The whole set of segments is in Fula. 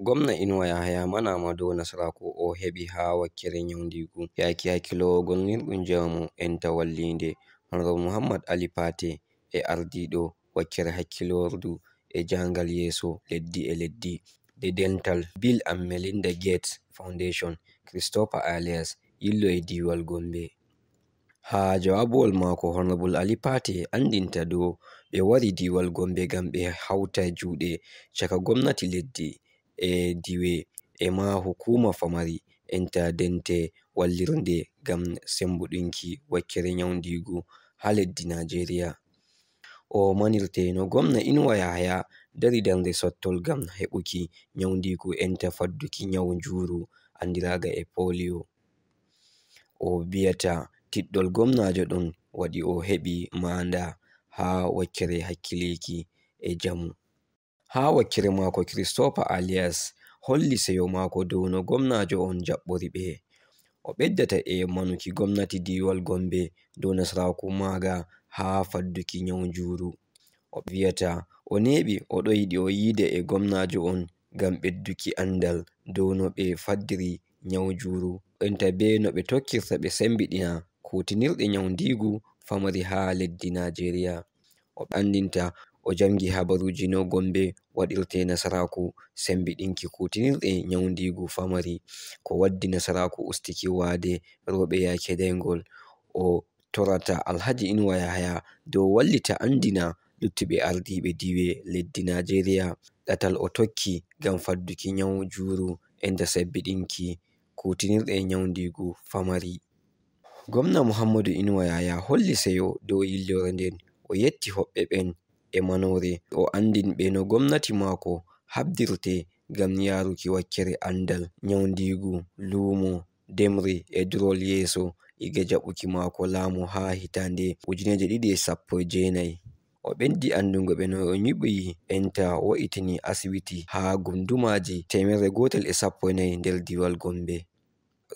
Gwamna Inuwa Yahaya manama dow nasaraku o heɓi ha wakkere nyaundigu yaki hakkilowol nirɗum jawmu enta wallinde Honorable Muhammad Ali Pate e ardiɗo wakkere hakkilordu e jangal yeso leddi e leddi The Dental Bill and Melinda Gates Foundation Christopher Alias yillo e diwal Gombe. Ha jawabuwol mako Honorable Ali Pate andinta dow ɓe wari diwal Gombe ngam ɓe hauta juɗe chaka gwamnati leddi e diwe e ma hukuma famari enta dente wallirde ngam sembudinki wakkere nyaundigu ha leddi Nigeria. O manirte no gwamna Inuwa Yahaya dari darnde sottol ngam heɓuki nyaundigu enta fadduki nyawu njuru andiraga e polio. O biyata tiɗɗol gwamnajo ɗon waɗi o heɓi manda ha wakkere hakkileki e jamu. Ha wakkere mako Christopher Alias holli seyo mako dow no gwamnajo on jaɓɓori ɓe. O ɓeddata e manuki gwamnati diwal Gombe dow nasaraku maga ha fadduki nyawu njuru. O viyata o neɓi o ɗo yiɗi o yide e gwamnajo on ngam ɓedduki andal dow no ɓe faddiri nyawu njuru enta be no ɓe tokkirta ɓe sembiɗina kutinirɗe nyaundigu famari ha leddi Nigeria. O andinta o jangi habaruji no Gombe waɗirte nasaraku sembiɗinki kutinirɗe nyaundigu famari ko waddi nasaraku ustiki wade roɓe yake daygol. O torata Alhaji Inuwa Yahaya dow wallita andina luttuɓe ardiɓe diwe leddi Nigeria ɗatal o tokki ngam fadduki nyawu njuru enta sembiɗinki kutinirɗe nyaundigu famari. Gwamna Muhammadu Inuwa Yahaya holli seyo dow yillore nden o yetti hoɓɓe ɓen e manore o andin ɓe no gwamnati mako habdirte ngam yaruki wakkere andal nyaundigu lumo demri e durol yeso iga jaɓuki mako laamu ha hitande 2019. O ɓeddi andungo ɓe no o nyiɓi enta wo'itini asibiti ha gundumaji 114 nder diwal Gombe.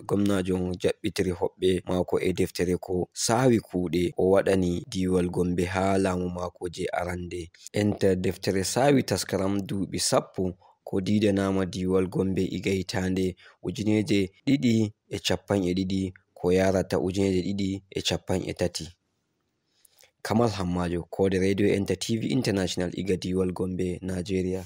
Gwamnajo jaɓɓitiri hoɓɓe mako e deftere ko sawi kuɗe o waɗani diwal Gombe ha laamu mako je arande enta deftere sawi taskaram duɓi 10 ko didanama diwal Gombe iga hitande 2020 ko yarata 2030. Kamal Hammajo Kode Radio enta TV International iga diwal Gombe, Nigeria.